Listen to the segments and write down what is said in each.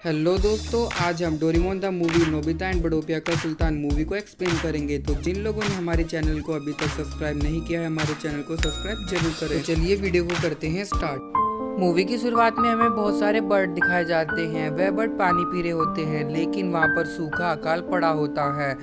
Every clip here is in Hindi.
हेलो दोस्तों, आज हम Doraemon the movie Nobita and Birdopia का सुल्तान मूवी को एक्सप्लेन करेंगे। तो जिन लोगों ने हमारे चैनल को अभी तक सब्सक्राइब नहीं किया है, हमारे चैनल को सब्सक्राइब जरूर करें। तो चलिए वीडियो को करते हैं स्टार्ट। मूवी की शुरुआत में हमें बहुत सारे बर्ड दिखाए जाते हैं। वह बर्ड पानी पी रहे होते हैं, लेकिन वहाँ पर सूखा अकाल पड़ा होता है।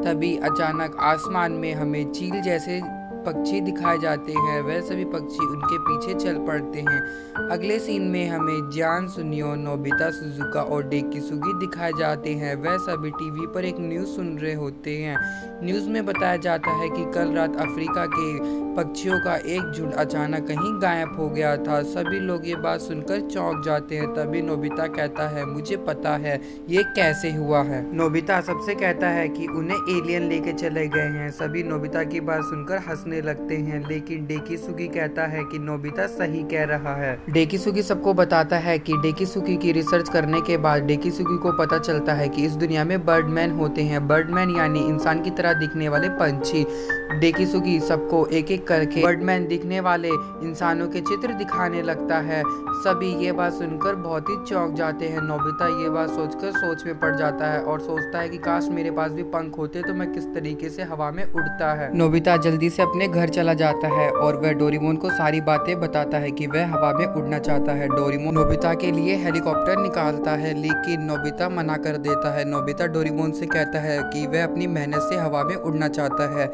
तभी अचानक आसमान में हमें चील जैसे पक्षी दिखाए जाते हैं। वह सभी पक्षी उनके पीछे चल पड़ते हैं। अगले सीन में हमें जियान, सुनियो, नोबिता, सुजुका और डेकिसुगी दिखाए जाते हैं। वह सभी टीवी पर एक न्यूज़ सुन रहे होते हैं। न्यूज़ में बताया जाता है कि कल रात अफ्रीका के पक्षियों का एक झुंड अचानक कहीं गायब हो गया था। सभी लोग ये बात सुनकर चौंक जाते हैं। तभी नोबिता कहता है, मुझे पता है ये कैसे हुआ है। नोबिता सबसे कहता है कि उन्हें एलियन लेके चले गए हैं। सभी नोबिता की बात सुनकर हंसने लगते हैं, लेकिन डेकिसुगी कहता है कि नोबिता सही कह रहा है। डेकिसुगी सबको बताता है कि डेकिसुगी की रिसर्च करने के बाद डेकिसुगी को पता चलता है कि इस दुनिया में बर्डमैन होते हैं। बर्डमैन यानी इंसान की तरह दिखने वाले पंछी। डेकिसुगी सबको एक एक करके बर्डमैन दिखने वाले इंसानों के चित्र दिखाने लगता है। सभी ये बात सुनकर बहुत ही चौंक जाते हैं। नोबिता ये बात सोचकर सोच में पड़ जाता है और सोचता है कि काश मेरे पास भी पंख होते तो मैं किस तरीके से हवा में उड़ता है। नोबिता जल्दी से अपने घर चला जाता है और वह डोरेमोन को सारी बातें बताता है कि वह हवा में उड़ना चाहता है। डोरेमोन नोबिता के लिए हेलीकॉप्टर निकालता है, लेकिन नोबिता मना कर देता है। नोबिता डोरेमोन से कहता है कि वह अपनी मेहनत से हवा में उड़ना चाहता है।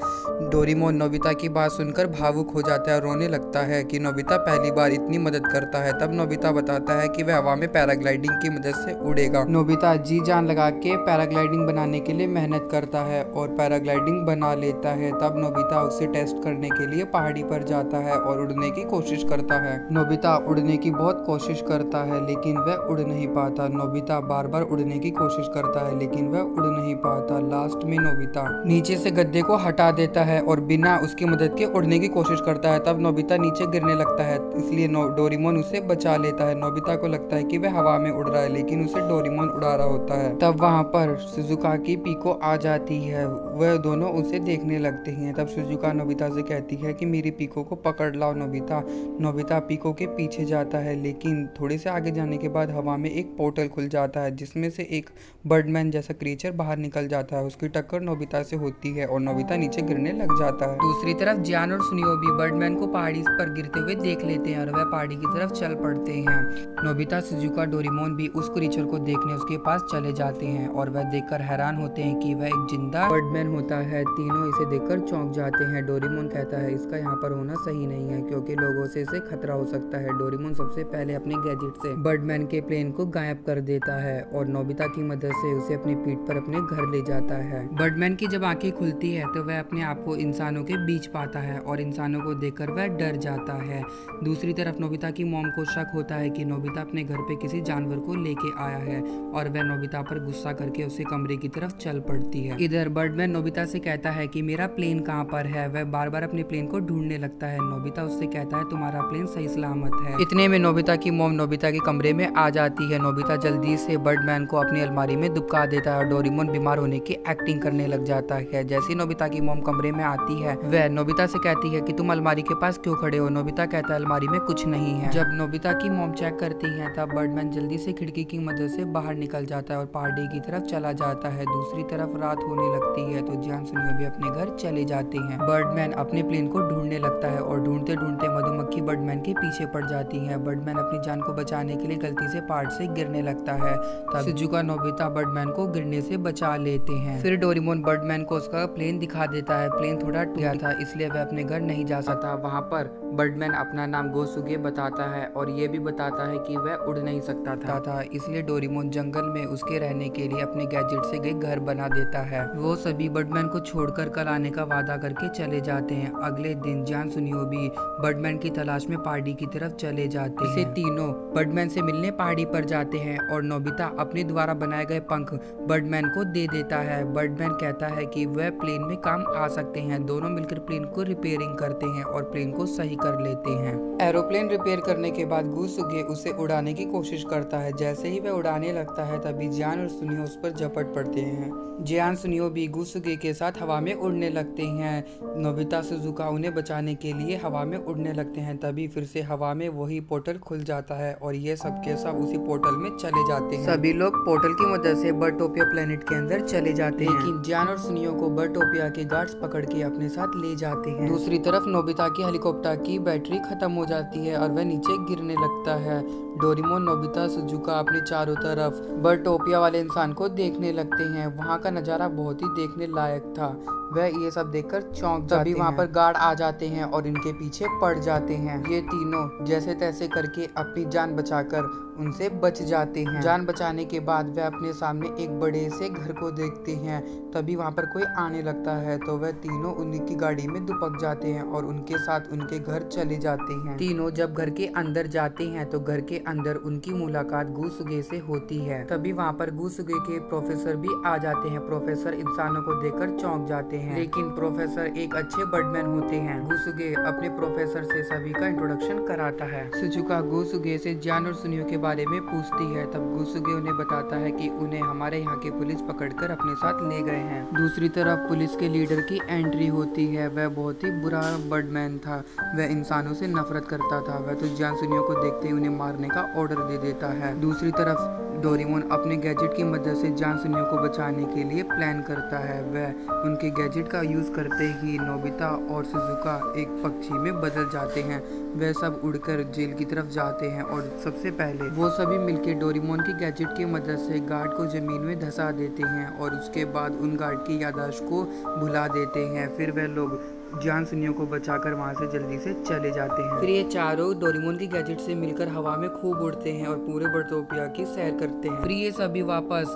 डोरेमोन नोबिता की बात सुनकर भावुक हो जाता है और रोने लगता है कि नोबिता पहली बार इतनी मदद करता है। तब नोबिता बताता है कि वह हवा में पैराग्लाइडिंग की मदद से उड़ेगा। नोबिता जी जान लगा के पैराग्लाइडिंग बनाने के लिए मेहनत करता है और पैराग्लाइडिंग बना लेता है। तब नोबिता उसे टेस्ट करने के लिए पहाड़ी पर जाता है और उड़ने की कोशिश करता है। नोबिता उड़ने की बहुत कोशिश करता है, लेकिन वह उड़ नहीं पाता। नोबिता बार बार उड़ने की कोशिश करता है, लेकिन वह उड़ नहीं पाता। लास्ट में नोबिता नीचे से गद्दे को हटा देता है और बिना उसकी मदद के उड़ने की कोशिश करता है। तब नोबिता नीचे गिरने लगता है, इसलिए डोरेमोन उसे बचा लेता है। नोबिता को लगता है कि वह हवा में उड़ रहा है, लेकिन उसे डोरेमोन उड़ा रहा होता है। तब वहाँ पर सुजुका की पीको आ जाती है। वह दोनों उसे देखने लगते हैं। तब सुजुका नोबिता से कहती है कि मेरी पीको को पकड़ लाओ। नोबिता पीको के पीछे जाता है, लेकिन थोड़े से आगे जाने के बाद हवा में एक पोर्टल खुल जाता है, जिसमें से एक बर्डमैन जैसा क्रीचर बाहर निकल जाता है। उसकी टक्कर नोबिता से होती है और नोबिता नीचे गिरने लग जाता है। दूसरी तरफ जियान और सुनियो भी बर्डमैन को पहाड़ी पर गिरते हुए देख लेते हैं और वह पहाड़ी की तरफ चल पड़ते हैं। नोबिता, सुजुका, डोरेमोन भी उस क्रीचर को देखने उसके पास चले जाते हैं और वह देखकर हैरान होते हैं कि वह एक जिंदा बर्डमैन होता है। तीनों इसे देखकर चौंक जाते हैं। डोरेमोन कहता है इसका यहाँ पर होना सही नहीं है, क्योंकि लोगों से इसे खतरा हो सकता है। डोरेमोन सबसे पहले अपने गैजेट से बर्डमैन के प्लेन को गायब कर देता है और नोबिता की मदद से उसे अपनी पीठ पर अपने घर ले जाता है। बर्डमैन की जब आंखें खुलती है तो वह अपने आप को इंसानों के बीच पाता है और इंसानों को देखकर वह डर जाता है। दूसरी तरफ नोबिता की मॉम को शक होता है कि नोबिता अपने घर पे किसी जानवर को लेके आया है और वह नोबिता पर गुस्सा करके उसे कमरे की तरफ चल पड़ती है। इधर बर्डमैन नोबिता से कहता है कि मेरा प्लेन कहाँ पर है। वह बार बार अपने प्लेन को ढूंढने लगता है। नोबिता उससे कहता है तुम्हारा प्लेन सही सलामत है। इतने में नोबिता की मॉम नोबिता के कमरे में आ जाती है। नोबिता जल्दी से बर्डमैन को अपनी अलमारी में दुबका देता है और डोरेमोन बीमार होने की एक्टिंग करने लग जाता है। जैसे नोबिता की मॉम कमरे में आती है, वह नोबिता से कहती है कि तुम अलमारी के पास क्यों खड़े हो। नोबिता कहता है अलमारी में कुछ नहीं है। जब नोबिता की मॉम चेक करती है, तब बर्डमैन जल्दी से खिड़की की मदद से बाहर निकल जाता है और पहाड़ी की तरफ चला जाता है। दूसरी तरफ रात होने लगती है तो जियान, सुनियो भी अपने घर चले जाते हैं। बर्डमैन अपने प्लेन को ढूंढने लगता है और ढूंढते ढूंढते मधुमक्खी बर्डमैन के पीछे पड़ जाती है। बर्डमैन अपनी जान को बचाने के लिए गलती से पहाड़ से गिरने लगता है। तब सुजुका, नोबिता बर्डमैन को गिरने से बचा लेते हैं। फिर डोरेमोन बर्डमैन को उसका प्लेन दिखा देता है। प्लेन थोड़ा टूट गया था, इसलिए वह अपने घर नहीं जा सकता। वहाँ पर बर्डमैन अपना नाम गोसुगे बताता है और ये भी बताता है कि वह उड़ नहीं सकता था, इसलिए डोरेमोन जंगल में उसके रहने के लिए अपने गैजेट से एक घर बना देता है। वो सभी बर्डमैन को छोड़कर कल आने का वादा करके चले जाते हैं। अगले दिन जियान, सुनियो भी बर्डमैन की तलाश में पहाड़ी की तरफ चले जाते हैं। इसे तीनों बर्डमैन से मिलने पहाड़ी पर जाते हैं और नोबिता अपने द्वारा बनाए गए पंख बर्डमैन को दे देता है। बर्डमैन कहता है कि वह प्लेन में काम आ सकते हैं। दोनों मिलकर प्लेन को रिपेयर रिपेयरिंग करते हैं और प्लेन को सही कर लेते हैं। एरोप्लेन रिपेयर करने के बाद गुसुगे उसे उड़ाने की कोशिश करता है। जैसे ही वह उड़ाने लगता है तभी जियान और सुनियो उस पर झपट पड़ते हैं। जियान सुनियो भी गुसुगे के साथ हवा में उड़ने लगते हैं। नोबिता सुजुका उन्हें बचाने के लिए हवा में उड़ने लगते हैं। तभी फिर से हवा में वही पोर्टल खुल जाता है और ये सब के सब उसी पोर्टल में चले जाते हैं। सभी लोग पोर्टल की मदद से बर्टोपिया प्लेनेट के अंदर चले जाते हैं, लेकिन जियान और सुनियो को बर्टोपिया के गार्ड्स पकड़ के अपने साथ ले जाते हैं। दूसरी तरफ नोबिता की हेलीकॉप्टर की बैटरी खत्म हो जाती है और वह नीचे गिरने लगता है। डोरेमोन, नोबिता, सुजुका अपनी चारों तरफ बर्टोपिया वाले इंसान को देखने लगते हैं। वहाँ का नज़ारा बहुत ही देखने लायक था। वह ये सब देखकर चौंक जाते हैं। तभी वहाँ पर गार्ड आ जाते हैं और इनके पीछे पड़ जाते हैं। ये तीनों जैसे तैसे करके अपनी जान बचाकर उनसे बच जाते हैं। जान बचाने के बाद वह अपने सामने एक बड़े से घर को देखते हैं। तभी वहाँ पर कोई आने लगता है तो वह तीनों उनकी गाड़ी में दुपक जाते हैं और उनके साथ उनके घर चले जाते हैं। तीनों जब घर के अंदर जाते हैं तो घर के अंदर उनकी मुलाकात गुसुगे से होती है। तभी वहाँ पर गुसुगे के प्रोफेसर भी आ जाते हैं। प्रोफेसर इंसानों को देखकर चौंक जाते हैं, लेकिन प्रोफेसर एक अच्छे बर्डमैन होते हैं। गुसुगे अपने प्रोफेसर से सभी का इंट्रोडक्शन कराता है। सुजुका गुसुगे से जियान और सुनियो के बारे में पूछती है। तब गुसुगे उन्हें बताता है कि उन्हें हमारे यहाँ के पुलिस पकड़कर अपने साथ ले गए हैं। दूसरी तरफ पुलिस के लीडर की एंट्री होती है। वह बहुत ही बुरा बर्डमैन था। वह इंसानों से नफरत करता था। वह तो जियान सुनियो को देखते ही उन्हें मारने का ऑर्डर दे देता है। दूसरी तरफ डोरेमोन अपने गैजेट की मदद से जियान सुनियो को बचाने के लिए प्लान करता है। वह उनके गैजेट का यूज करते ही नोबिता और सुजुका एक पक्षी में बदल जाते हैं। वह सब उड़कर जेल की तरफ जाते हैं और सबसे पहले वो सभी मिलकर डोरेमोन की गैजेट की मदद से गार्ड को जमीन में धंसा देते हैं और उसके बाद उन गार्ड की याददाश्त को भुला देते हैं। फिर वह लोग जियान सुनियो को बचाकर वहां से जल्दी से चले जाते हैं। फिर ये चारों डोरेमोन की गैजेट से मिलकर हवा में खूब उड़ते हैं और पूरे बर्टोपिया की सैर करते हैं। फिर ये सभी वापस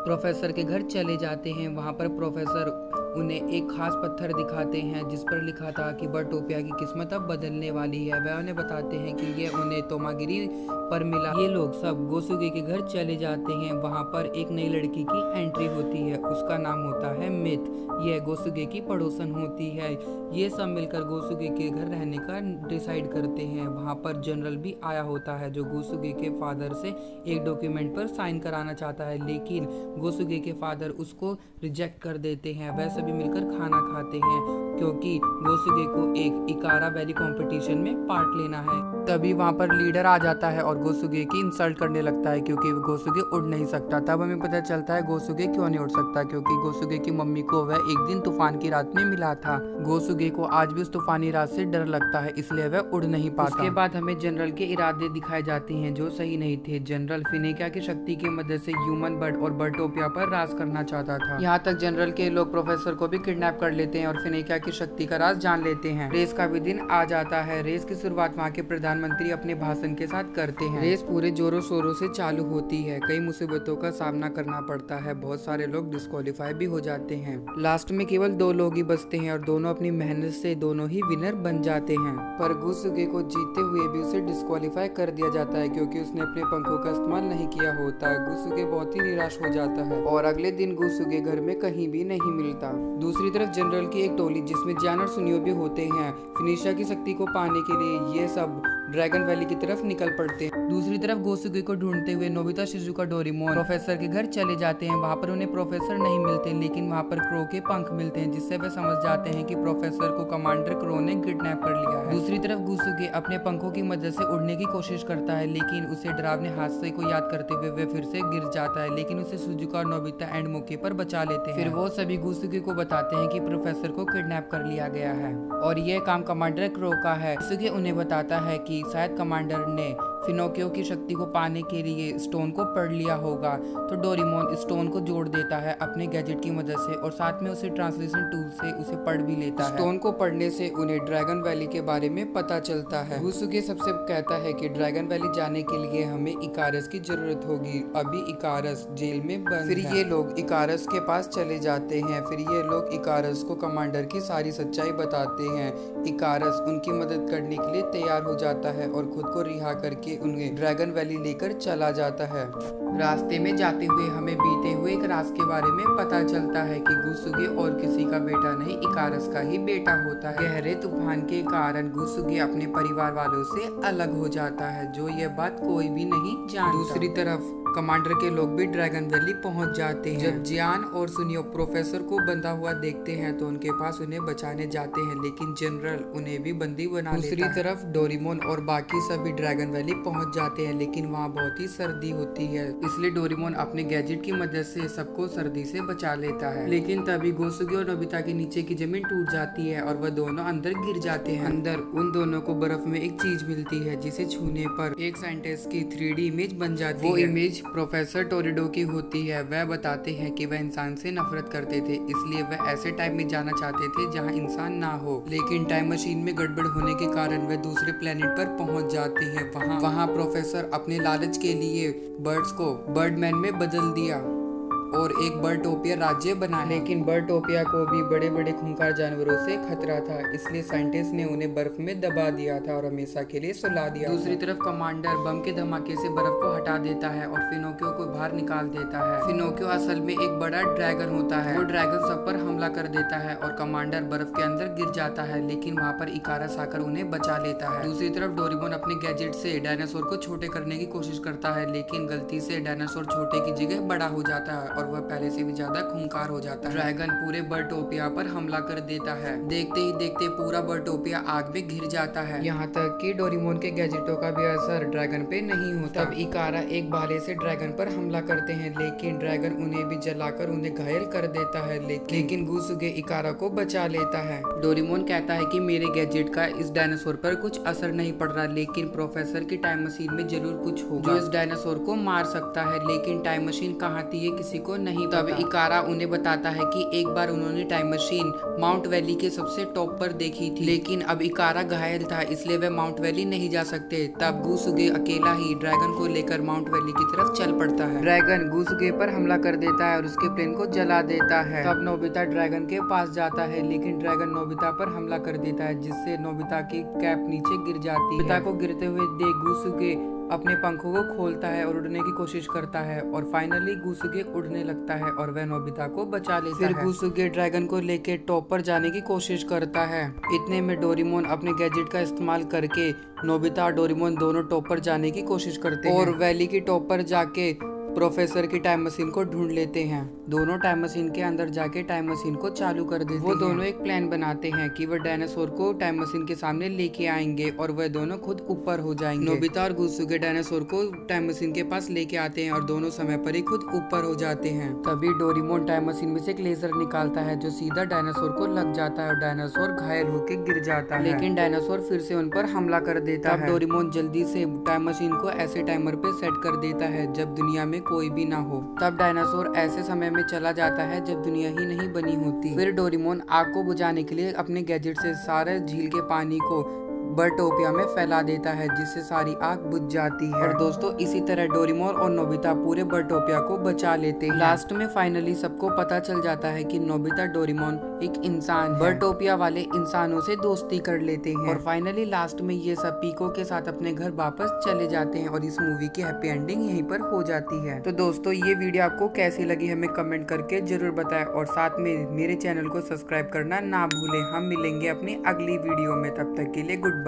प्रोफेसर के घर चले जाते हैं। वहाँ पर प्रोफेसर उन्हें एक खास पत्थर दिखाते हैं जिस पर लिखा था कि बर्टोपिया की किस्मत अब बदलने वाली है। वह उन्हें बताते हैं कि ये उन्हें तोमागिरी पर मिला। ये लोग सब गोसुगे के घर चले जाते हैं। वहाँ पर एक नई लड़की की एंट्री होती है। उसका नाम होता है मिथ। यह गोसुगे की पड़ोसन होती है। ये सब मिलकर गोसुगे के घर रहने का डिसाइड करते हैं। वहाँ पर जनरल भी आया होता है जो गोसुगे के फादर से एक डॉक्यूमेंट पर साइन कराना चाहता है, लेकिन गोसुगे के फादर उसको रिजेक्ट कर देते हैं। वह सभी मिलकर खाना खाते हैं क्योंकि गोसुगे को एक इकारा वैली कंपटीशन में पार्ट लेना है। तभी वहाँ पर लीडर आ जाता है और गोसुगे की इंसल्ट करने लगता है क्योंकि गोसुगे उड़ नहीं सकता। तब हमें पता चलता है गोसुगे क्यों नहीं उड़ सकता, क्योंकि गोसुगे की मम्मी को वह एक दिन तूफान की रात में मिला था। गोसुगे को आज भी उस तूफानी रात से डर लगता है, इसलिए वह उड़ नहीं पाता। उसके बाद हमें जनरल के इरादे दिखाए जाते हैं जो सही नहीं थे। जनरल फिनेकिया की शक्ति की मदद से ह्यूमन बर्ड और बर्टोपिया पर राज करना चाहता था। यहाँ तक जनरल के लोग प्रोफेसर को भी किडनैप कर लेते हैं और फिनेकिया की शक्ति का राज जान लेते हैं। रेस का भी दिन आ जाता है। रेस की शुरुआत वहाँ के प्रधानमंत्री अपने भाषण के साथ करते हैं। रेस पूरे जोरों शोरों से चालू होती है। कई मुसीबतों का सामना करना पड़ता है। बहुत सारे लोग डिस्क्वालीफाई भी हो जाते हैं। लास्ट में केवल 2 लोग ही बचते हैं और दोनों अपनी मेहनत से दोनों ही विनर बन जाते हैं। पर गुसुगे को जीतते हुए भी उसे डिस्क्वालीफाई कर दिया जाता है क्योंकि उसने अपने पंखों का इस्तेमाल नहीं किया होता। गुसुगे बहुत ही निराश हो जाता है और अगले दिन गुसुगे घर में कहीं भी नहीं मिलता। दूसरी तरफ जनरल की एक टोली जिसमें जियान और सुनियो भी होते हैं, फिनिशिया की शक्ति को पाने के लिए ये सब ड्रैगन वैली की तरफ निकल पड़ते हैं। दूसरी तरफ गोसुगे को ढूंढते हुए नोबिता, शिजुका, डोरेमोन प्रोफेसर के घर चले जाते हैं। वहाँ पर उन्हें प्रोफेसर नहीं मिलते, लेकिन वहाँ पर क्रो के पंख मिलते हैं जिससे वे समझ जाते हैं कि प्रोफेसर को कमांडर क्रो ने किडनैप कर लिया है। दूसरी तरफ गोसुगे अपने पंखों की मदद से उड़ने की कोशिश करता है, लेकिन उसे डरावने हादसे को याद करते हुए वे फिर से गिर जाता है, लेकिन उसे शिजुका और नोबिता एंड मौके पर बचा लेते हैं। फिर वो सभी गोसुगे को बताते हैं कि प्रोफेसर को किडनैप कर लिया गया है और यह काम कमांडर क्रो का है। गोसुगे उन्हें बताता है कि शायद कमांडर ने फिनोकियो की शक्ति को पाने के लिए स्टोन को पढ़ लिया होगा। तो डोरेमोन स्टोन को जोड़ देता है अपने गैजेट की मदद से और साथ में उसे ट्रांसलेशन टूल से उसे पढ़ भी लेता है। स्टोन को पढ़ने से उन्हें ड्रैगन वैली के बारे में पता चलता है। गुसुगे सबसे कहता है कि ड्रैगन वैली जाने के लिए हमें इकारस की जरूरत होगी। अभी इकारस जेल में बंद है। फिर ये लोग इकारस के पास चले जाते हैं। फिर ये लोग इकारस को कमांडर की सारी सच्चाई बताते हैं। इकारस उनकी मदद करने के लिए तैयार हो जाता है और खुद को रिहा करके करके उन्हें ड्रैगन वैली लेकर चला जाता है। रास्ते में जाते हुए हमें बीते हुए एक राज के बारे में पता चलता है कि गुसुगे और किसी का बेटा नहीं, इकारस का ही बेटा होता है। गहरे तूफान के कारण गुसुगे अपने परिवार वालों से अलग हो जाता है, जो ये बात कोई भी नहीं जानता। दूसरी तरफ कमांडर के लोग भी ड्रैगन वैली पहुंच जाते हैं। जब जियान और सुनियो प्रोफेसर को बंधा हुआ देखते हैं तो उनके पास उन्हें बचाने जाते हैं, लेकिन जनरल उन्हें भी बंदी बना लेता है। दूसरी तरफ डोरेमोन और बाकी सभी ड्रैगन वैली पहुंच जाते हैं, लेकिन वहां बहुत ही सर्दी होती है, इसलिए डोरेमोन अपने गैजेट की मदद से सबको सर्दी से बचा लेता है। लेकिन तभी गुसुगे और नोबिता के नीचे की जमीन टूट जाती है और वह दोनों अंदर गिर जाते हैं। अंदर उन दोनों को बर्फ में एक चीज मिलती है जिसे छूने पर एक साइंटिस्ट की 3D इमेज बन जाती है। वो इमेज प्रोफेसर टोरिडो की होती है। वह बताते हैं कि वह इंसान से नफरत करते थे, इसलिए वह ऐसे टाइम में जाना चाहते थे जहां इंसान ना हो, लेकिन टाइम मशीन में गड़बड़ होने के कारण वह दूसरे प्लेनेट पर पहुंच जाते हैं। वहां प्रोफेसर अपने लालच के लिए बर्ड्स को बर्डमैन में बदल दिया और एक बर्डटोपिया राज्य बना, लेकिन बर्डटोपिया को भी बड़े बड़े खूंखार जानवरों से खतरा था, इसलिए साइंटिस्ट ने उन्हें बर्फ में दबा दिया था और हमेशा के लिए सुला दिया। दूसरी तरफ कमांडर बम के धमाके से बर्फ को हटा देता है और फिनोकियो को बाहर निकाल देता है। फिनोकियो असल में एक बड़ा ड्रैगन होता है। वो ड्रैगन सब पर हमला कर देता है और कमांडर बर्फ के अंदर गिर जाता है, लेकिन वहाँ पर इकारस आकर उन्हें बचा लेता है। दूसरी तरफ डोरेमोन अपने गैजेट से डायनासोर को छोटे करने की कोशिश करता है, लेकिन गलती से डायनासोर छोटे की जगह बड़ा हो जाता है और वह पहले से भी ज्यादा खूंखार हो जाता है। ड्रैगन पूरे बर्डटोपिया पर हमला कर देता है। देखते ही देखते पूरा बर्डटोपिया आग में घिर जाता है। यहाँ तक कि डोरेमोन के गैजेटों का भी असर ड्रैगन पे नहीं होता। तब इकारा एक भाले से ड्रैगन पर हमला करते हैं, लेकिन ड्रैगन उन्हें भी जलाकर उन्हें घायल कर देता है, लेकिन गुसुगे इकारा को बचा लेता है। डोरेमोन कहता है कि मेरे गैजेट का इस डायनासोर पर कुछ असर नहीं पड़ रहा, लेकिन प्रोफेसर की टाइम मशीन में जरूर कुछ होगा जो इस डायनासोर को मार सकता है, लेकिन टाइम मशीन कहाँ थी ये किसी को नहीं। तब इकारा उन्हें बताता है कि एक बार उन्होंने टाइम मशीन माउंट वैली के सबसे टॉप पर देखी थी, लेकिन अब इकारा घायल था, इसलिए वे माउंट वैली नहीं जा सकते। तब गुसुगे अकेला ही ड्रैगन को लेकर माउंट वैली की तरफ चल पड़ता है। ड्रैगन गुसुगे पर हमला कर देता है और उसके प्लेन को जला देता है। तब नोबिता ड्रैगन के पास जाता है, लेकिन ड्रैगन नोबिता पर हमला कर देता है, जिससे नोबिता की कैप नीचे गिर जाती है। नोबिता को गिरते हुए देख गुसुगे अपने पंखों को खोलता है और उड़ने की कोशिश करता है और फाइनली गुसुगे उड़ने लगता है और वह नोबिता को बचा लेता है। फिर गुसुगे ड्रैगन को लेके टॉप पर जाने की कोशिश करता है। इतने में डोरेमोन अपने गैजेट का इस्तेमाल करके नोबिता और डोरेमोन दोनों टॉप पर जाने की कोशिश करते हैं और वैली की टॉप पर जाके प्रोफेसर की टाइम मशीन को ढूंढ लेते हैं। दोनों टाइम मशीन के अंदर जाके टाइम मशीन को चालू कर देते हैं। वो दोनों एक प्लान बनाते हैं कि वह डायनासोर को टाइम मशीन के सामने लेके आएंगे और वह दोनों खुद ऊपर हो जाएंगे। नोबिता और गुसुगे डायनासोर को टाइम मशीन के पास लेके आते हैं और दोनों समय पर ही खुद ऊपर हो जाते हैं। तभी डोरेमोन टाइम मशीन में से एक लेजर निकालता है जो सीधा डायनासोर को लग जाता है और डायनासोर घायल होकर गिर जाता है, लेकिन डायनासोर फिर से उन पर हमला कर देता है। डोरेमोन जल्दी से टाइम मशीन को ऐसे टाइमर पे सेट कर देता है जब दुनिया में कोई भी ना हो। तब डायनासोर ऐसे समय में चला जाता है जब दुनिया ही नहीं बनी होती। फिर डोरेमोन आग को बुझाने के लिए अपने गैजेट से सारे झील के पानी को बर्डटोपिया में फैला देता है, जिससे सारी आग बुझ जाती है। और दोस्तों इसी तरह डोरेमोन और नोबिता पूरे बर्डटोपिया को बचा लेते हैं। लास्ट में फाइनली सबको पता चल जाता है कि नोबिता डोरेमोन एक इंसान है। बर्डटोपिया वाले इंसानों से दोस्ती कर लेते हैं और फाइनली लास्ट में ये सब पीको के साथ अपने घर वापस चले जाते हैं और इस मूवी की हैप्पी एंडिंग यहीं पर हो जाती है। तो दोस्तों ये वीडियो आपको कैसी लगी हमें कमेंट करके जरूर बताएं और साथ में मेरे चैनल को सब्सक्राइब करना ना भूलें। हम मिलेंगे अपनी अगली वीडियो में, तब तक के लिए गुड